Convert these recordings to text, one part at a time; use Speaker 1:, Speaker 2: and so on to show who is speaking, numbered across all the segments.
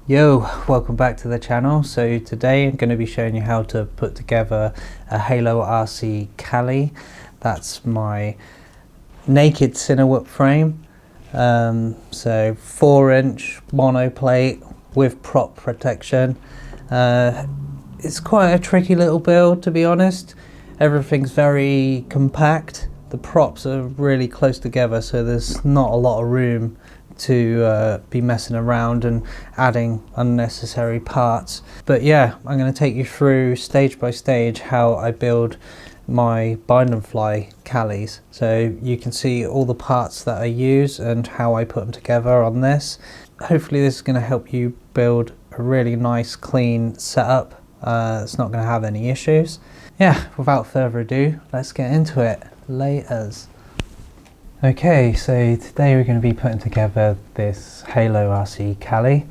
Speaker 1: Yo, welcome back to the channel. So today I'm going to be showing you how to put together a Halo RC Cali. That's my naked cinewhoop frame. So 4-inch monoplate with prop protection. It's quite a tricky little build, to be honest. Everything's very compact. The props are really close together, so there's not a lot of room to be messing around and adding unnecessary parts. But yeah, I'm going to take you through stage by stage how I build my bind and fly Calis, so you can see all the parts that I use and how I put them together on this. Hopefully this is going to help you build a really nice clean setup. It's not going to have any issues. Yeah, without further ado, let's get into it. Laters. Okay, so today we're going to be putting together this Halo RC Cali,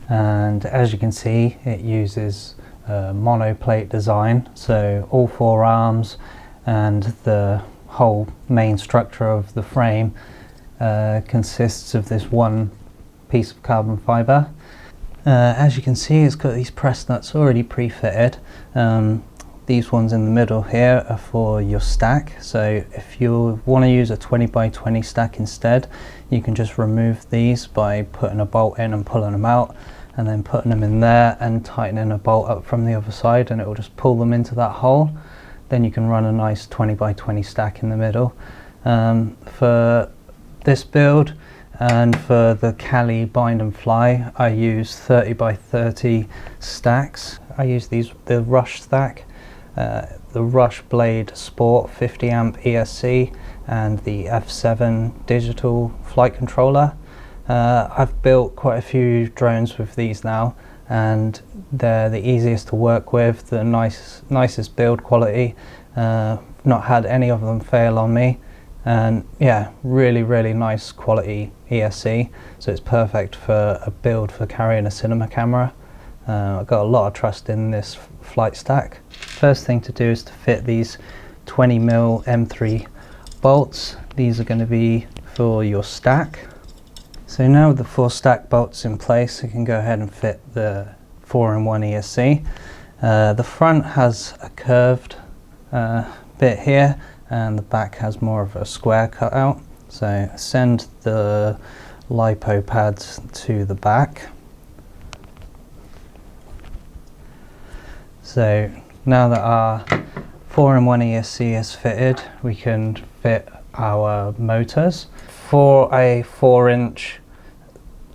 Speaker 1: and as you can see it uses a monoplate design, so all four arms and the whole main structure of the frame consists of this one piece of carbon fibre. As you can see, it's got these press nuts already pre-fitted. These ones in the middle here are for your stack, so if you want to use a 20 by 20 stack instead, you can just remove these by putting a bolt in and pulling them out, and then putting them in there and tightening a bolt up from the other side, and it will just pull them into that hole. Then you can run a nice 20 by 20 stack in the middle. For this build and for the Cali bind and fly, I use 30 by 30 stacks. I use the Rush stack. The Rush Blade Sport 50 amp ESC and the F7 digital flight controller. I've built quite a few drones with these now, and they're the easiest to work with, the nicest build quality. Not had any of them fail on me, and yeah, really nice quality ESC, so it's perfect for a build for carrying a cinema camera. I've got a lot of trust in this flight stack. First thing to do is to fit these 20mm M3 bolts. These are going to be for your stack. So now with the 4 stack bolts in place, you can go ahead and fit the 4-in-1 ESC. The front has a curved bit here, and the back has more of a square cutout. So send the LiPo pads to the back. So now that our 4-in-1 ESC is fitted, we can fit our motors. For a 4-inch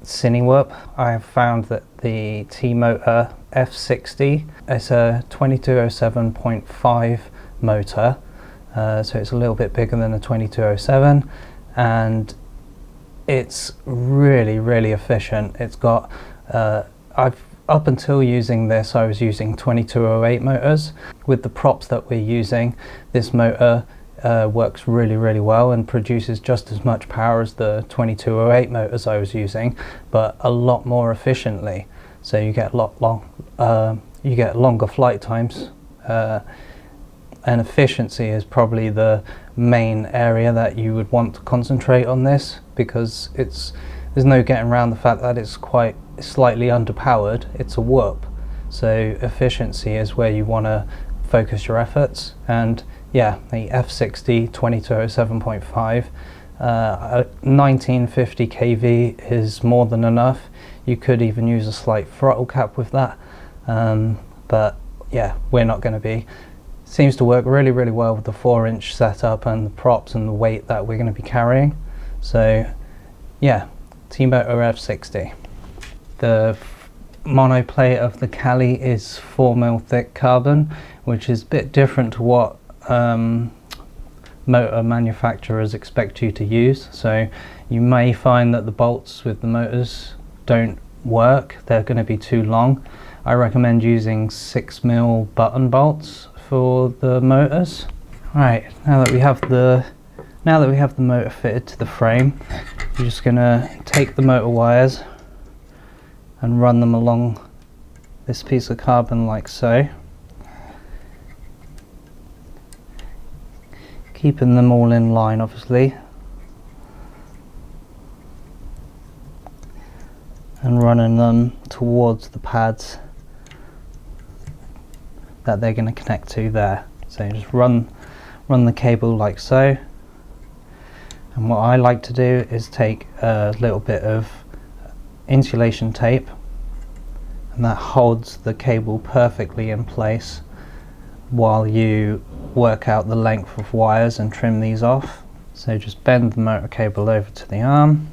Speaker 1: cinewhoop, I have found that the T-motor F60 is a 2207.5 motor, so it's a little bit bigger than the 2207, and it's really efficient. It's got up until using this, I was using 2208 motors. With the props that we're using, this motor works really well and produces just as much power as the 2208 motors I was using, but a lot more efficiently. So you get longer flight times, and efficiency is probably the main area that you would want to concentrate on this, because there's no getting around the fact that it's quite slightly underpowered. It's a whoop, so efficiency is where you want to focus your efforts. And yeah, the F60 2207.5, 1950 kV is more than enough. You could even use a slight throttle cap with that, but yeah, we're not going to be. Seems to work really well with the 4-inch setup and the props and the weight that we're going to be carrying. So yeah, T-motor F60. The monoplate of the Cali is 4mm thick carbon, which is a bit different to what motor manufacturers expect you to use. So you may find that the bolts with the motors don't work, they're going to be too long. I recommend using 6mm button bolts for the motors. Right, now that we have the motor fitted to the frame, you're just going to take the motor wires and run them along this piece of carbon like so, keeping them all in line obviously, and running them towards the pads that they're going to connect to there. So just run the cable like so. And what I like to do is take a little bit of insulation tape, and that holds the cable perfectly in place while you work out the length of wires and trim these off. So just bend the motor cable over to the arm.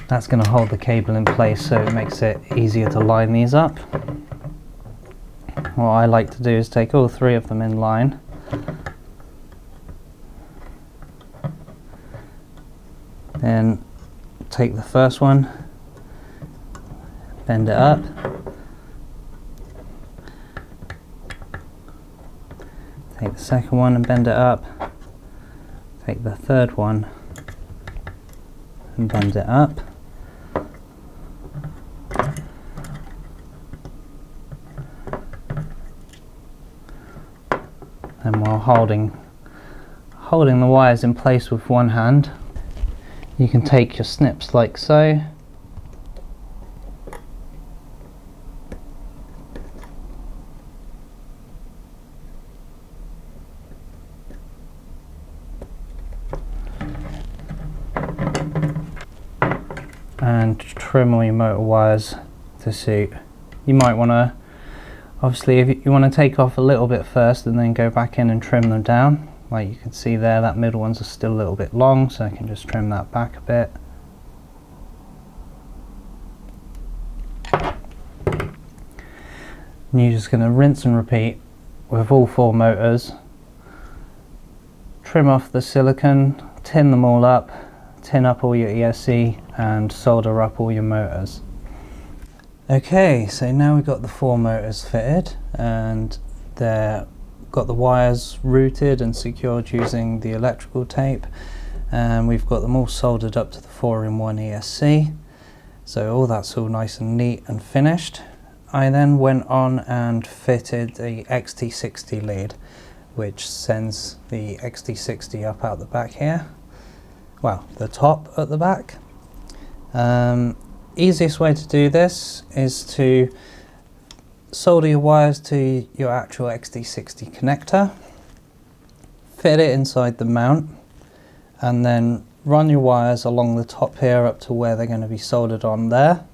Speaker 1: That's going to hold the cable in place, so it makes it easier to line these up. What I like to do is take all three of them in line, then take the first one, bend it up, take the second one and bend it up, take the third one and bend it up. And while holding the wires in place with one hand, you can take your snips like so, and trim all your motor wires to suit. You might want to, obviously, if you want to take off a little bit first and then go back in and trim them down. Like you can see there, that middle ones are still a little bit long, so I can just trim that back a bit. And you're just going to rinse and repeat with all four motors. Trim off the silicone, tin them all up, tin up all your ESC and solder up all your motors. Okay, so now we've got the four motors fitted and they've got the wires routed and secured using the electrical tape, and we've got them all soldered up to the 4-in-1 ESC. So all that's all nice and neat and finished. I then went on and fitted the XT60 lead, which sends the XT60 up out the back here. Well, the top at the back. Easiest way to do this is to solder your wires to your actual XT60 connector, fit it inside the mount, and then run your wires along the top here up to where they're going to be soldered on there,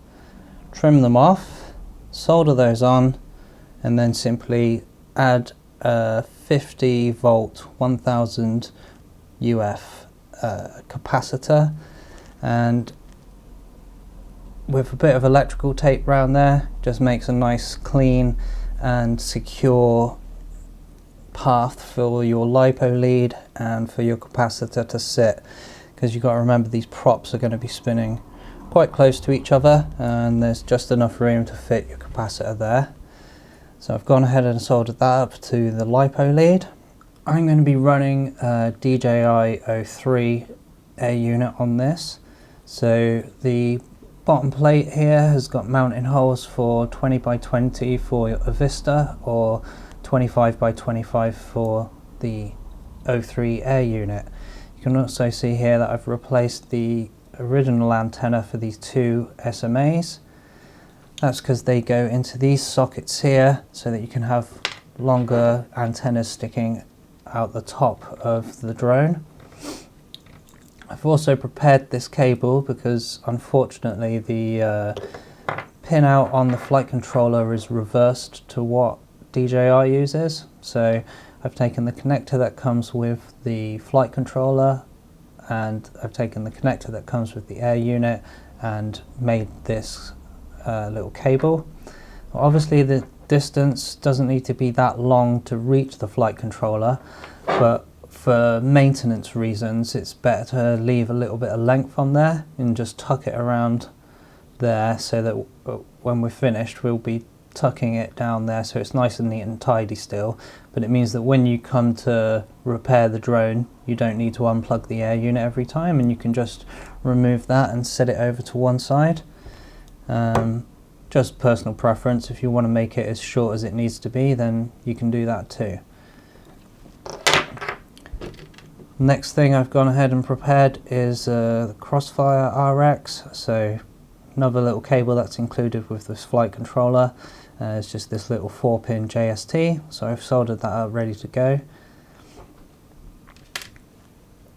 Speaker 1: trim them off, solder those on, and then simply add a 50 volt 1000 UF capacitor, and with a bit of electrical tape around there, just makes a nice clean and secure path for your LiPo lead and for your capacitor to sit, because you've got to remember these props are going to be spinning quite close to each other and there's just enough room to fit your capacitor there. So I've gone ahead and soldered that up to the LiPo lead. I'm going to be running a DJI 03 air unit on this. So the bottom plate here has got mounting holes for 20 by 20 for a Vista or 25 by 25 for the 03 air unit. You can also see here that I've replaced the original antenna for these two SMAs. That's because they go into these sockets here so that you can have longer antennas sticking out the top of the drone. I've also prepared this cable because unfortunately the pin-out on the flight controller is reversed to what DJI uses. So I've taken the connector that comes with the flight controller and I've taken the connector that comes with the air unit and made this little cable. Obviously the distance doesn't need to be that long to reach the flight controller, but for maintenance reasons it's better to leave a little bit of length on there and just tuck it around there so that when we're finished we'll be tucking it down there so it's nice and neat and tidy still, but it means that when you come to repair the drone, you don't need to unplug the air unit every time, and you can just remove that and set it over to one side. Just personal preference. If you want to make it as short as it needs to be, then you can do that too. Next thing I've gone ahead and prepared is the Crossfire RX. So another little cable that's included with this flight controller. It's just this little 4-pin JST. So I've soldered that up, ready to go.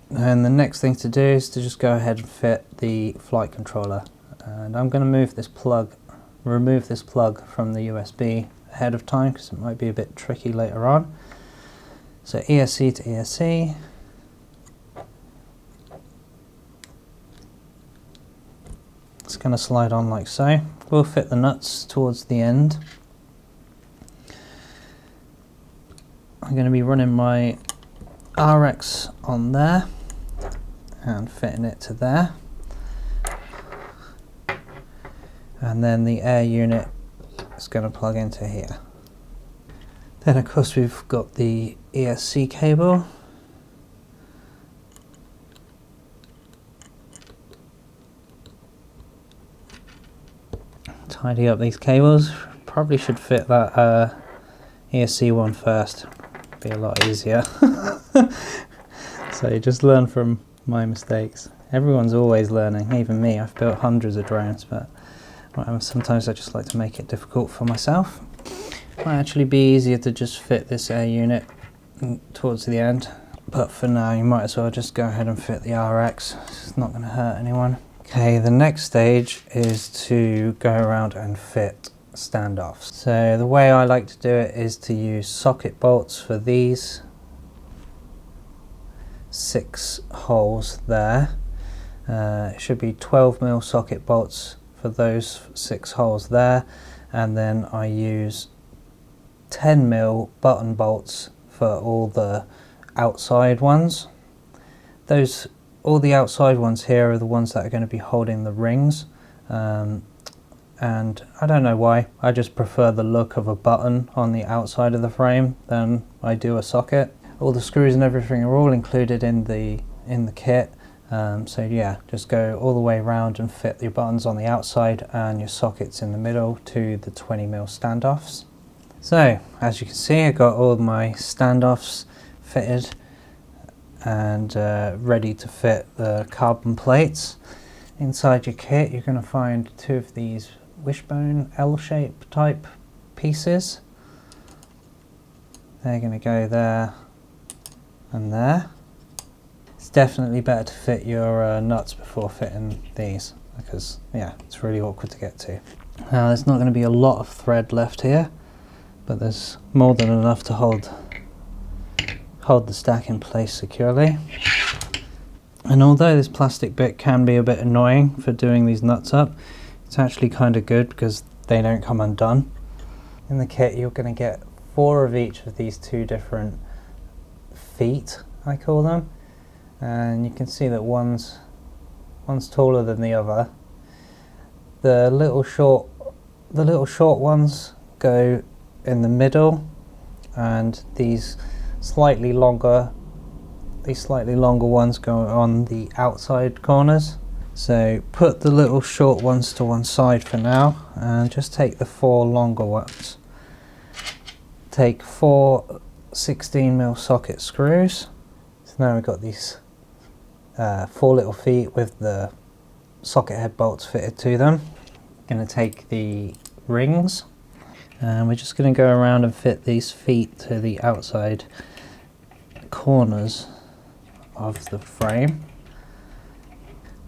Speaker 1: And the next thing to do is to just go ahead and fit the flight controller. And I'm going to remove this plug from the USB ahead of time because it might be a bit tricky later on. So ESC to ESC. It's going to slide on like so. We'll fit the nuts towards the end. I'm going to be running my RX on there and fitting it to there. And then the air unit is going to plug into here. Then of course we've got the ESC cable. Tidy up these cables. Probably should fit that ESC one first. Be a lot easier. So just learn from my mistakes. Everyone's always learning, even me. I've built hundreds of drones, but sometimes I just like to make it difficult for myself. It might actually be easier to just fit this air unit towards the end, but for now you might as well just go ahead and fit the RX. It's not going to hurt anyone. Okay, the next stage is to go around and fit standoffs. So the way I like to do it is to use socket bolts for these 6 holes there. It should be 12mm socket bolts for those 6 holes there, and then I use 10mm button bolts for all the outside ones. All the outside ones here are the ones that are going to be holding the rings, and I don't know why, I just prefer the look of a button on the outside of the frame than I do a socket. All the screws and everything are all included in the kit. So yeah, just go all the way around and fit your buttons on the outside and your sockets in the middle to the 20mm standoffs. So as you can see, I got all my standoffs fitted and ready to fit the carbon plates. Inside your kit you're going to find 2 of these wishbone L-shape type pieces. They're going to go there and there. It's definitely better to fit your nuts before fitting these, because yeah, it's really awkward to get to. Now there's not going to be a lot of thread left here, but there's more than enough to hold the stack in place securely. And although this plastic bit can be a bit annoying for doing these nuts up, it's actually kind of good because they don't come undone. In the kit you're going to get 4 of each of these 2 different feet, I call them, and you can see that one's taller than the other. The little short ones go in the middle, and these slightly longer ones go on the outside corners. So put the little short ones to one side for now, and just take the 4 longer ones. Take 4 16mm socket screws. So now we've got these 4 little feet with the socket head bolts fitted to them. Going to take the rings, and we're just going to go around and fit these feet to the outside corners of the frame.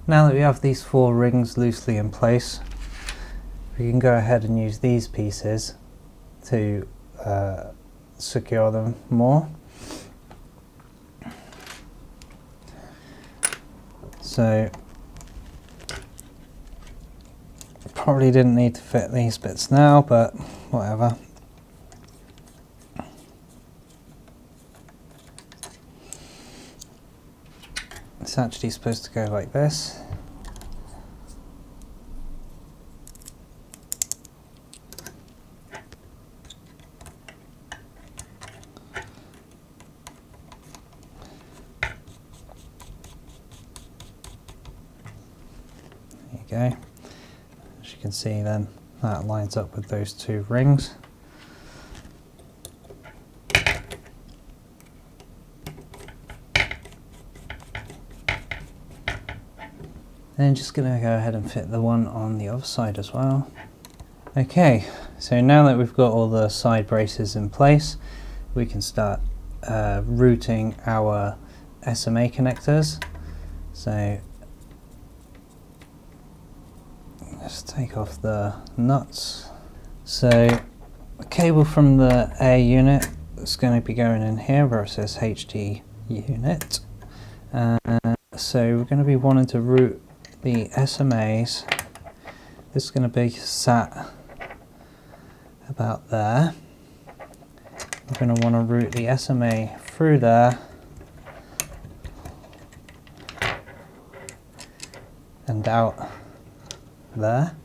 Speaker 1: Now that we have these 4 rings loosely in place, we can go ahead and use these pieces to secure them more. So probably didn't need to fit these bits now, but whatever. It's actually supposed to go like this. As you can see then, that lines up with those two rings. Then just going to go ahead and fit the one on the other side as well. Okay, so now that we've got all the side braces in place, we can start routing our SMA connectors. So let's take off the nuts. So the cable from the air unit is going to be going in here where it says HD unit. So we're going to be wanting to route the SMAs. This is going to be sat about there. We're going to want to route the SMA through there and out there.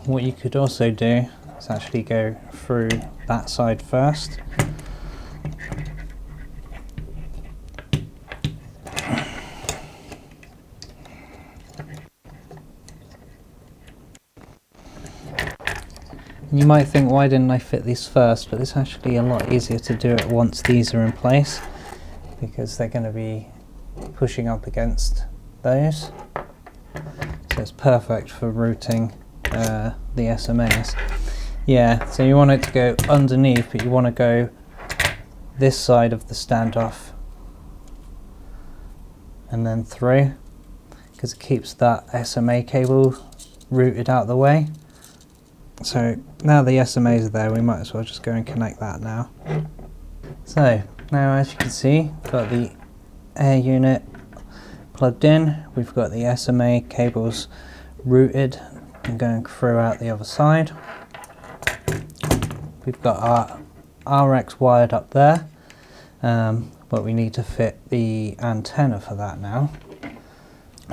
Speaker 1: What you could also do is actually go through that side first. You might think, why didn't I fit these first? But it's actually a lot easier to do it once these are in place, because they're going to be pushing up against those. So it's perfect for routing the SMAs. Yeah, so you want it to go underneath, but you want to go this side of the standoff and then through, because it keeps that SMA cable routed out of the way. So now the SMAs are there, we might as well just go and connect that now. So now, as you can see, we've got the air unit plugged in, we've got the SMA cables routed and going through out the other side. We've got our RX wired up there, but we need to fit the antenna for that now.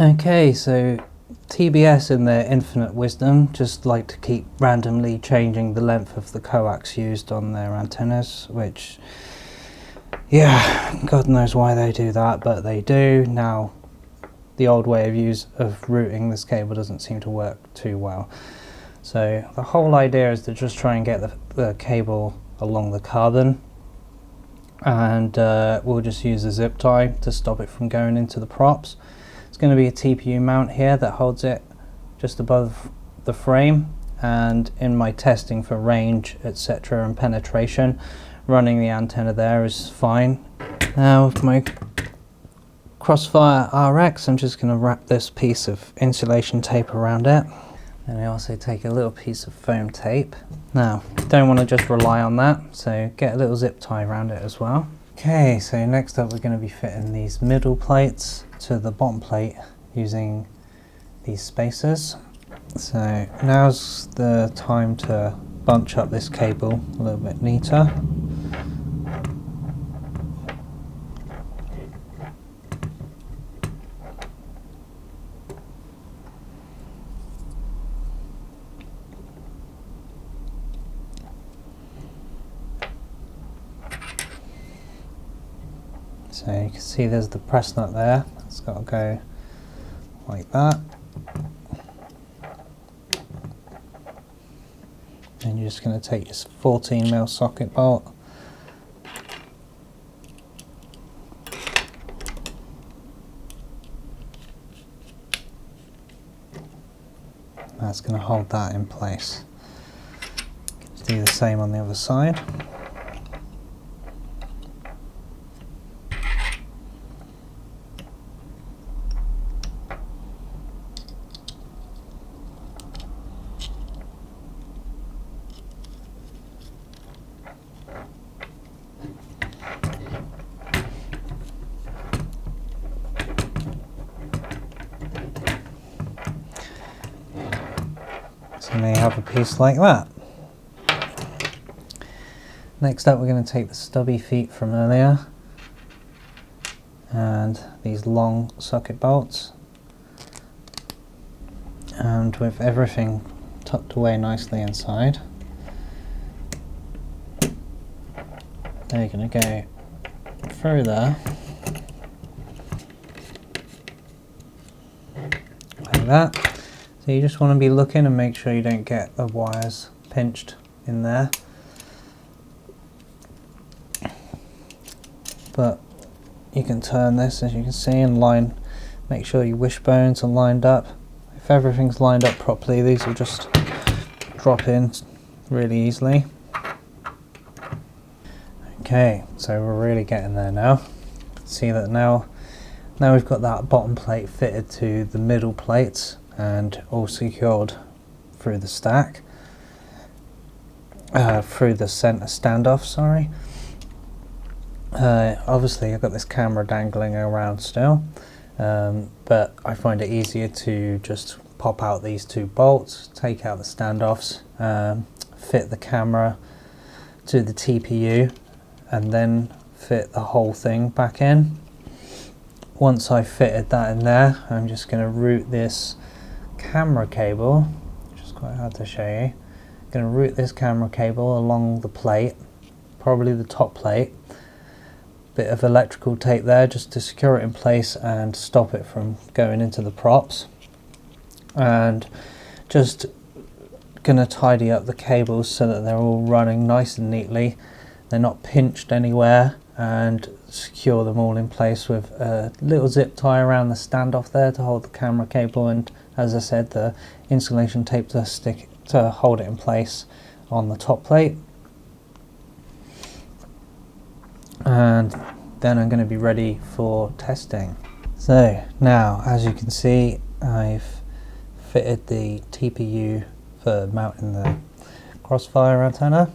Speaker 1: Okay, so TBS in their infinite wisdom just like to keep randomly changing the length of the coax used on their antennas, which, yeah, God knows why they do that, but they do. Now, the old way of routing this cable doesn't seem to work too well. So the whole idea is to just try and get the cable along the carbon, and we'll just use a zip tie to stop it from going into the props. It's going to be a TPU mount here that holds it just above the frame, and in my testing for range, etc. and penetration, running the antenna there is fine. Now with my Crossfire RX, I'm just going to wrap this piece of insulation tape around it, and I also take a little piece of foam tape. Now, you don't want to just rely on that, so get a little zip tie around it as well. Okay, so next up we're going to be fitting these middle plates to the bottom plate using these spacers. So now's the time to bunch up this cable a little bit neater. So you can see there's the press nut there, it's got to go like that. And you're just going to take this 14mm socket bolt, that's going to hold that in place. Just do the same on the other side. So then you have a piece like that. Next up, we're going to take the stubby feet from earlier and these long socket bolts, and with everything tucked away nicely inside, they're going to go through there like that. So you just want to be looking and make sure you don't get the wires pinched in there. But you can turn this, as you can see, and make sure your wishbones are lined up. If everything's lined up properly, these will just drop in really easily. Okay, so we're really getting there now. See that now we've got that bottom plate fitted to the middle plates and all secured through the stack, through the center standoff, sorry. Obviously I've got this camera dangling around still, but I find it easier to just pop out these two bolts, take out the standoffs, fit the camera to the TPU, and then fit the whole thing back in. Once I've fitted that in there, I'm just going to route this camera cable, which is quite hard to show you. I'm going to route this camera cable along the plate, probably the top plate. Bit of electrical tape there just to secure it in place and stop it from going into the props. And just going to tidy up the cables so that they're all running nice and neatly. They're not pinched anywhere, and secure them all in place with a little zip tie around the standoff there to hold the camera cable, and as I said, the insulation tape to hold it in place on the top plate. And then I'm going to be ready for testing. So now, as you can see, I've fitted the TPU for mounting the crossfire antenna.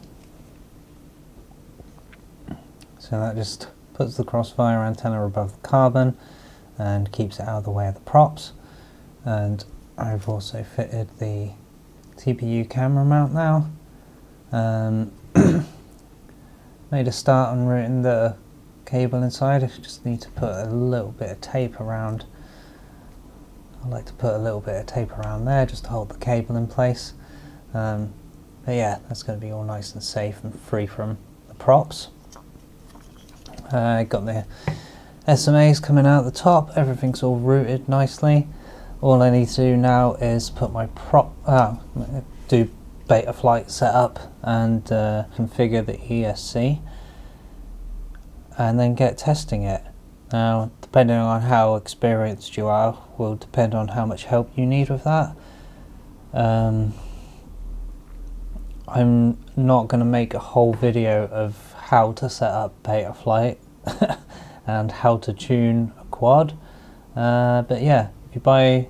Speaker 1: So that just puts the crossfire antenna above the carbon and keeps it out of the way of the props. And I've also fitted the TPU camera mount now. Made a start on routing the cable inside. I just need to put a little bit of tape around. I like to put a little bit of tape around there just to hold the cable in place. But yeah, that's going to be all nice and safe and free from the props. Got the SMAs coming out the top. Everything's all routed nicely. All I need to do now is put my do beta flight setup and configure the ESC, and then get testing it. Now, depending on how experienced you are will depend on how much help you need with that. I'm not going to make a whole video of how to set up beta flight and how to tune a quad, but yeah, if you buy,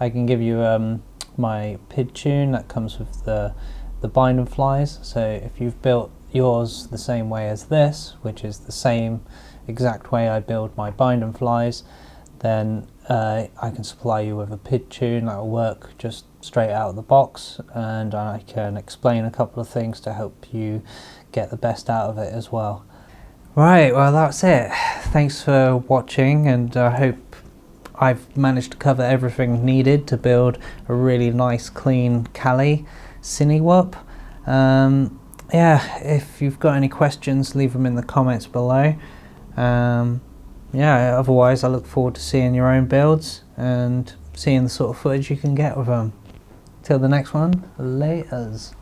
Speaker 1: I can give you my PID tune that comes with the bind and flies. So if you've built yours the same way as this, which is the same exact way I build my bind and flies, then I can supply you with a PID tune that will work just straight out of the box, and I can explain a couple of things to help you get the best out of it as well. Right, well that's it. Thanks for watching, and I hope I've managed to cover everything needed to build a really nice clean Kali cinewhoop. Yeah, if you've got any questions, leave them in the comments below. Yeah, otherwise I look forward to seeing your own builds and seeing the sort of footage you can get with them. Till the next one, laters.